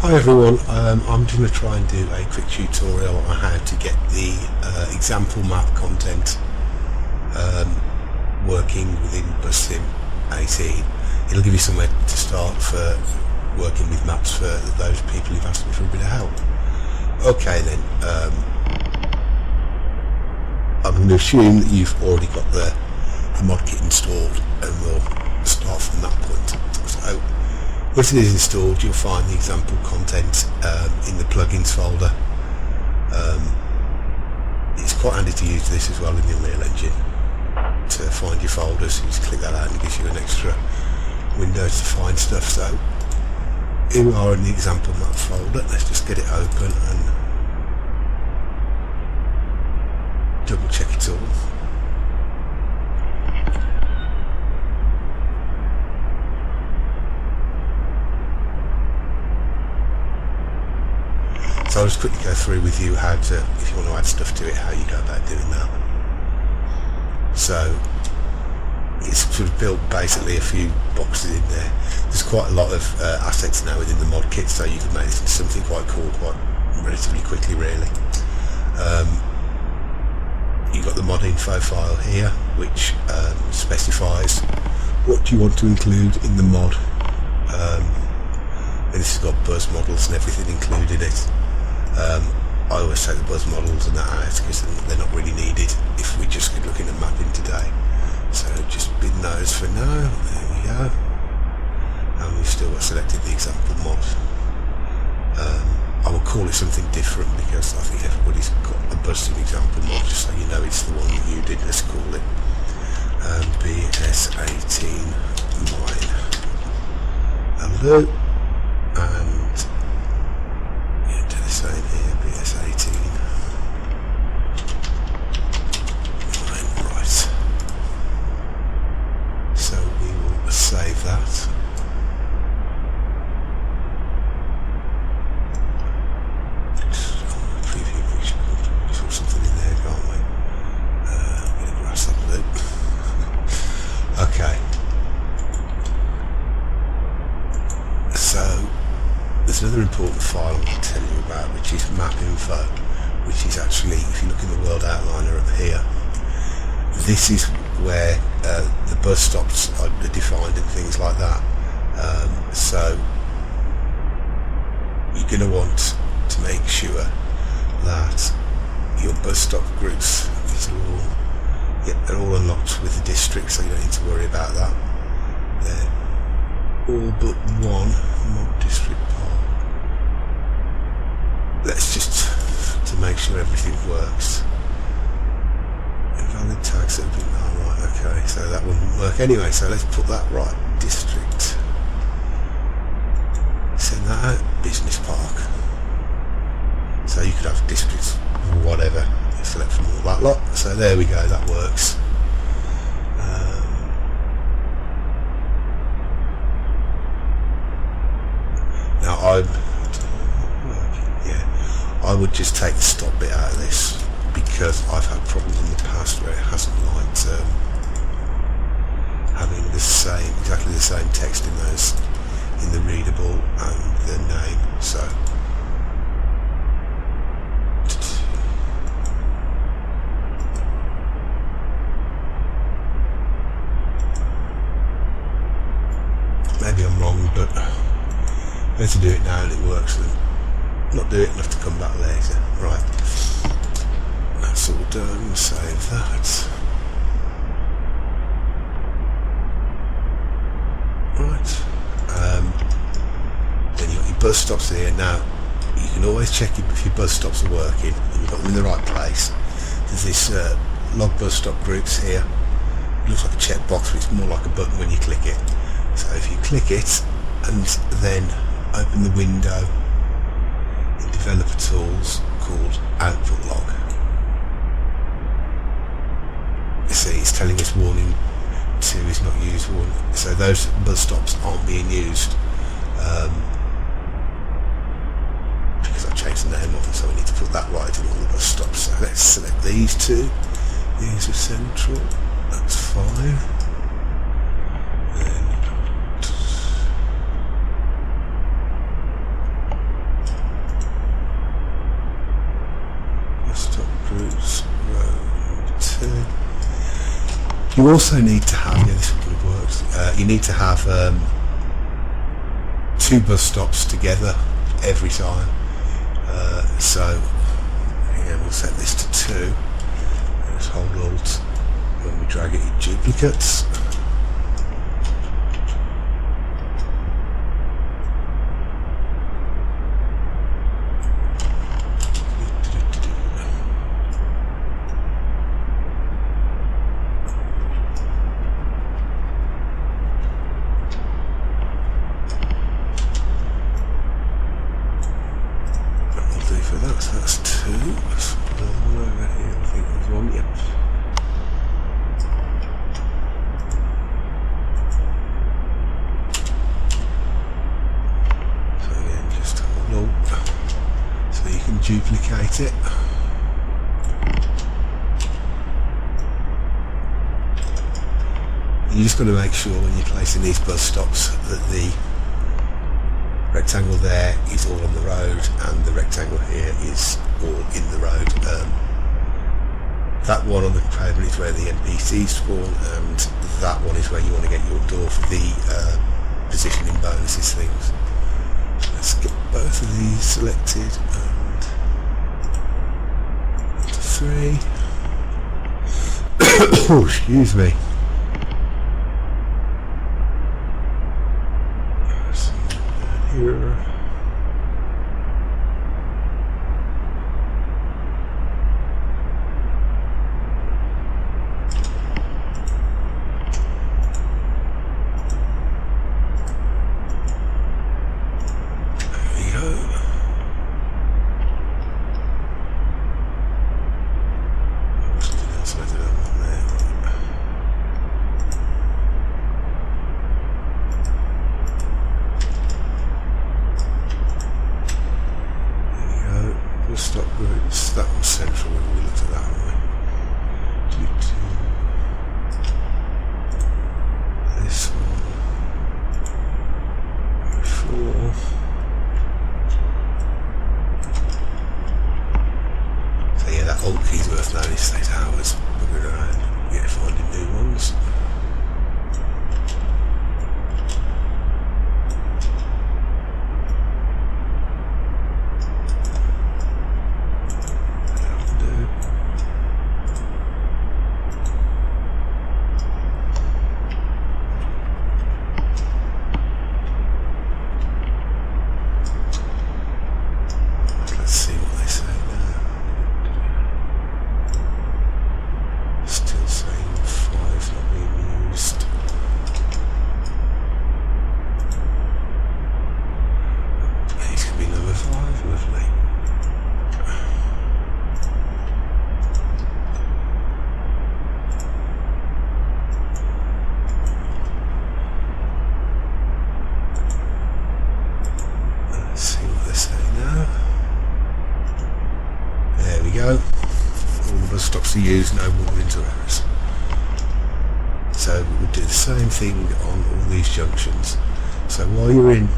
Hi everyone, I'm going to try and do a quick tutorial on how to get the example map content working within BuzzSim 18. It'll give you somewhere to start for working with maps for those people who've asked me for a bit of help. Okay then, I'm going to assume that you've already got the mod kit installed, and we'll start from that point. So, once it is installed, you'll find the example content in the plugins folder. It's quite handy to use this as well in the Unreal Engine to find your folders. You just click that out and it gives you an extra window to find stuff. So here we are in the example map folder. Let's just get it open and double check it all. So I'll just quickly go through with you how to, if you want to add stuff to it, how you go about doing that. So it's sort of built basically a few boxes in there. There's quite a lot of assets now within the mod kit, so you can make this into something quite cool quite relatively quickly really. You've got the mod info file here, which specifies what you want to include in the mod. And this has got buzz models and everything included in it. I always take the buzz models and that out because they're not really needed if we're just looking at mapping today. So just bin those for now. There we go. And we've still got selected the example mod. I will call it something different because I think everybody's got a BuzzSim example mod, just so you know it's the one that you did. Let's call it BS18 mine. Hello. And yeah, do the same here, BS18 mine. Right. So we will save that. Okay, so there's another important file I'll tell you about, which is map info, which is actually, if you look in the world outliner up here, this is where the bus stops are defined and things like that. So you're going to want to make sure that your bus stop groups they're all unlocked with the district, so you don't need to worry about that. They're all but one mod district part. Let's just, to make sure everything works. Invalid tags that have been, oh right, okay, so that wouldn't work anyway, so let's put that right, district. Send that out, business park. So you could have districts, whatever. Select from all that lot, so there we go, that works. Now I would just take the stop bit out of this, because I've had problems in the past where it hasn't liked having exactly the same text in those, in the readable and the name. So maybe I'm wrong, but better do it now and it works than not do it and have to come back later. Right, that's all done, save that. Right, then you've got your bus stops here. Now, you can always check if your bus stops are working and you've got them in the right place. There's this log bus stop groups here. It looks like a checkbox, but it's more like a button when you click it. So if you click it and then open the window in Developer Tools called Output Log, you see it's telling us warning 2 is not used, warning. So those bus stops aren't being used because I've changed the name of them, so we need to put that right in all the bus stops. So let's select these two. These are central, that's fine. You also need to have, yeah, this would have worked, you need to have 2 bus stops together every time. So yeah, we'll set this to 2. Let's hold Alt when we drag it in duplicates. That's 2. Let's put one over here. I think there's 1. Yep. So again, just hold Alt so you can duplicate it. You just got to make sure when you're placing these bus stops that the rectangle there is all on the road and the rectangle here is all in the road. That one on the pavement is where the NPCs spawn, and that one is where you want to get your door for the positioning bonuses things. So let's get both of these selected and 3. Oh, excuse me. Here. Stop groups, that was central when we looked at that, haven't we? This one, 4. So yeah, that Alt key's worth knowing, it stays hours, moving around, yeah, finding new ones. All the bus stops are used, no warnings or errors. So we would do the same thing on all these junctions. So while you're in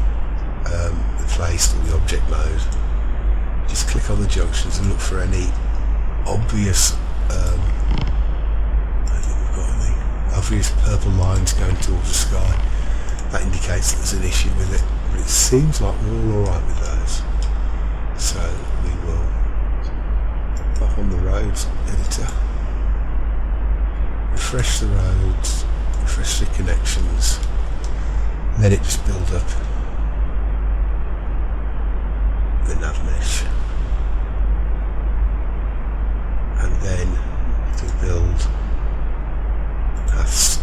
the place or the object mode, just click on the junctions and look for any obvious I think we've got any obvious purple lines going towards the sky. That indicates that there's an issue with it, but it seems like we're all alright with those. So we will pop on the roads editor, refresh the roads, refresh the connections, let it just build up the nav mesh, and then to build paths.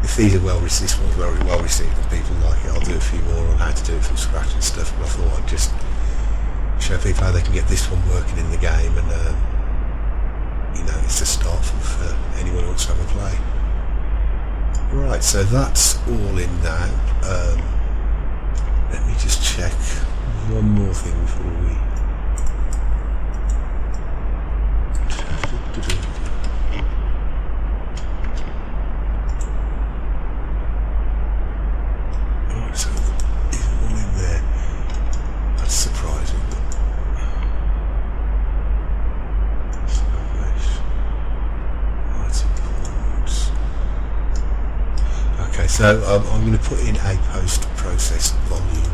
If these are well received, this one's very well received and people like it, I'll do a few more on how to do it from scratch and stuff, but I thought I'd just show people how they can get this one working in the game, and you know, it's a start for anyone who wants to have a play. Right, so that's all in now. Let me just check one more thing before we... Right, so is it all in there? That's surprising. So I'm going to put in a post-process volume.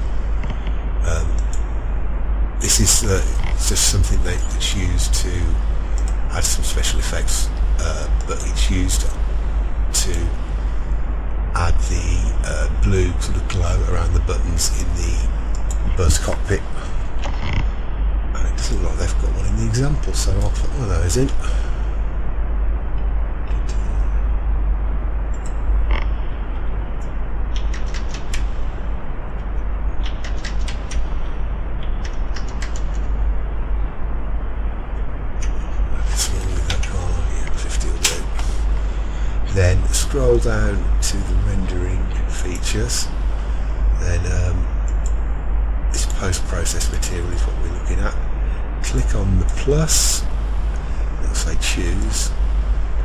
This is just something that's used to add some special effects, but it's used to add the blue sort of glow around the buttons in the Buzz cockpit. And it doesn't look like they've got one in the example, so I'll put one of those in. Then scroll down to the rendering features, then this post-process material is what we're looking at. Click on the plus, it'll say choose,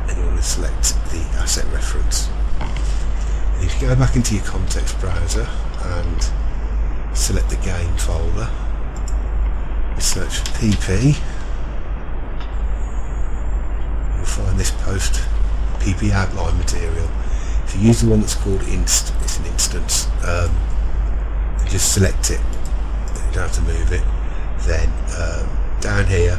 and you want to select the asset reference. And if you go back into your context browser and select the game folder, search for PP, you'll find this post PP outline material. If you use the one that's called it's an instance, just select it, you don't have to move it. Then down here,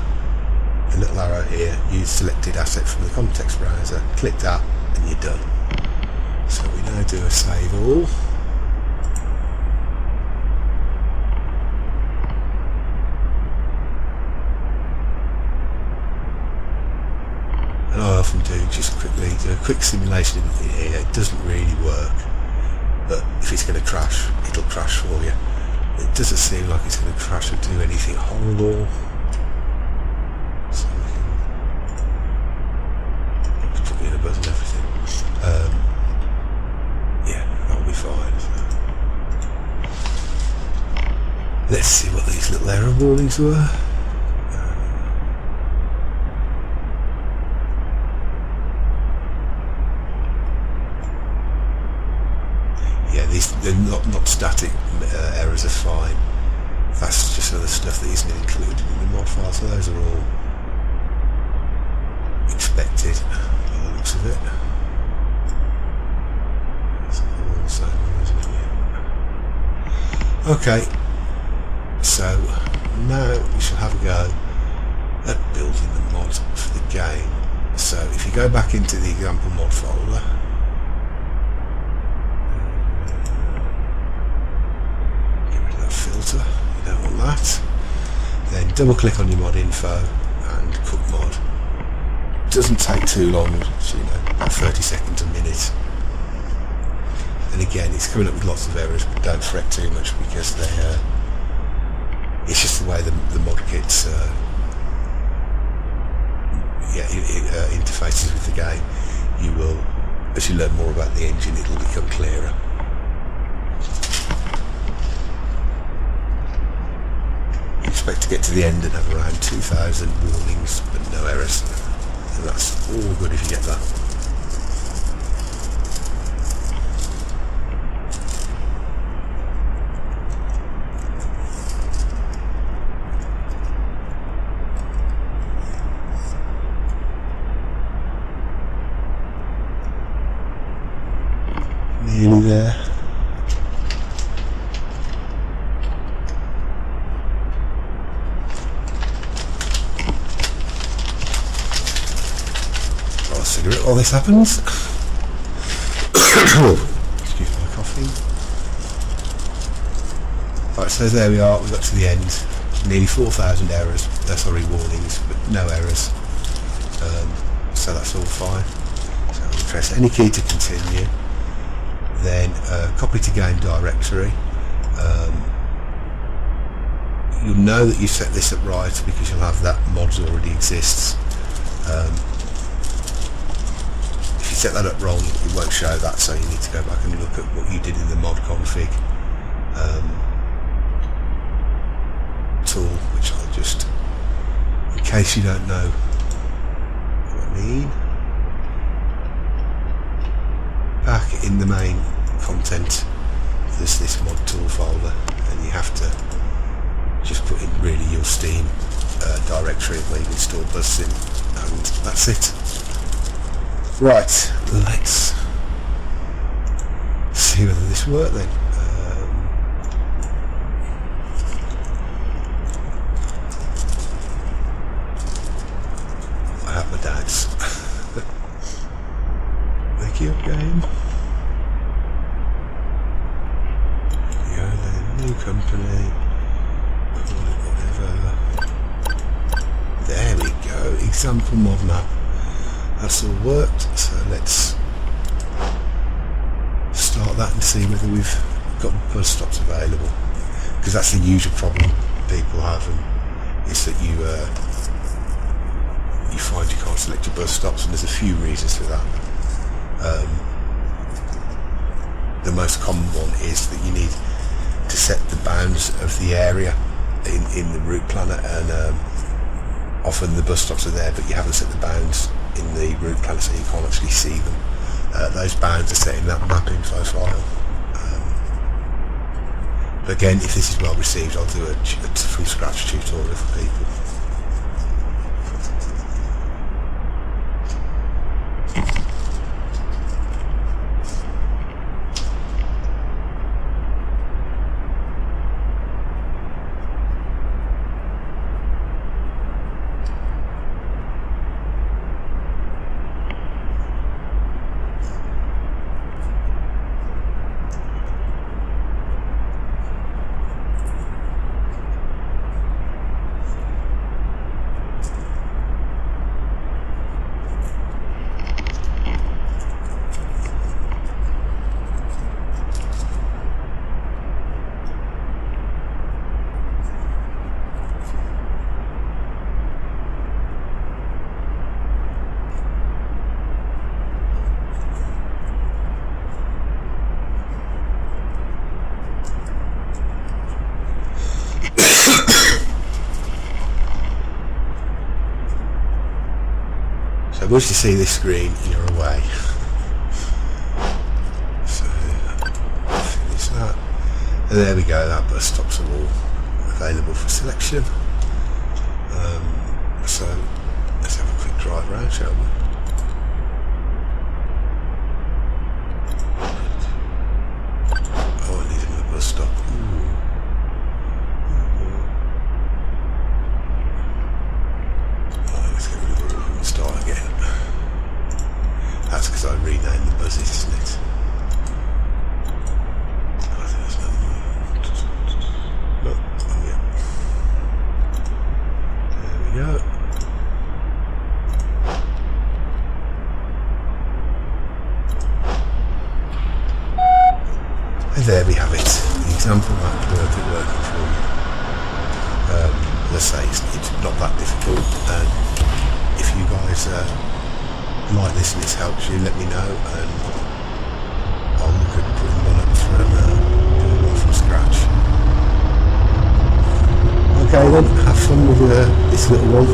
the little arrow here, use selected asset from the context browser, click that and you're done. So we now do a save all. And I often do just quickly do a quick simulation in here. It doesn't really work, but if it's going to crash, it'll crash for you. It doesn't seem like it's going to crash or do anything horrible. So we can just put in a buzz and everything. Yeah, that'll be fine. So let's see what these little error warnings were. They're not static errors are fine. That's just other stuff that isn't included in the mod file, so those are all expected by the looks of it. It's all the same, isn't it? Okay, so now we shall have a go at building the mod for the game. So if you go back into the example mod folder, filter, you don't want that. Then double click on your mod info and cook mod. It doesn't take too long, so, you know, about 30 seconds a minute. And again, it's coming up with lots of errors, but don't fret too much because they it's just the way the mod kit's interfaces with the game. You will, as you learn more about the engine, it'll become clearer. Expect to get to the end and have around 2,000 warnings but no errors, and that's all good if you get that. Nearly there. Cigarette while this happens. Excuse my coughing. Right, so there we are, we got to the end. Nearly 4,000 errors, sorry, warnings, but no errors. So that's all fine. So I'll press any key to continue. Then copy to game directory. You'll know that you set this up right because you'll have that mods already exists. Set that up wrong, it won't show that, so you need to go back and look at what you did in the mod config tool, which I'll just, in case you don't know what I mean, back in the main content there's this mod tool folder, and you have to just put in really your Steam directory where you install BuzzSim, and that's it. Right, let's see whether this worked then. I have my doubts. Thank you again. New company, call it whatever. There we go, example mod map. That's all worked, so let's start that and see whether we've got bus stops available, because that's the usual problem people have, and is that you find you can't select your bus stops, and there's a few reasons for that. The most common one is that you need to set the bounds of the area in the route planner, and often the bus stops are there but you haven't set the bounds in the route planner, so you can't actually see them. Those bounds are set in that map info file. But again, if this is well received, I'll do a from scratch tutorial for people. So once you see this screen, you're away. So finish that, and there we go. That bus stops are all available for selection. So let's have a quick drive around, shall we? Oh, I need another bus stop. Let's get rid of the roof and start again. That's because I renamed the buses, isn't it? I think there's no. Oh, yeah. There we go. And there we have it. The example map working for you. Let's say it's not that difficult, and if you guys like this and this helps you, let me know, and I'll look at putting one up from doing one from scratch. Okay then, have fun with this little one.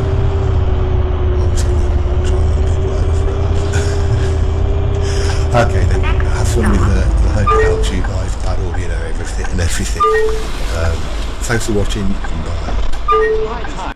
I'm just going to try and run people over for a laugh. Okay then, have fun with I hope it helps you guys, bad audio and everything. Thanks for watching, and bye.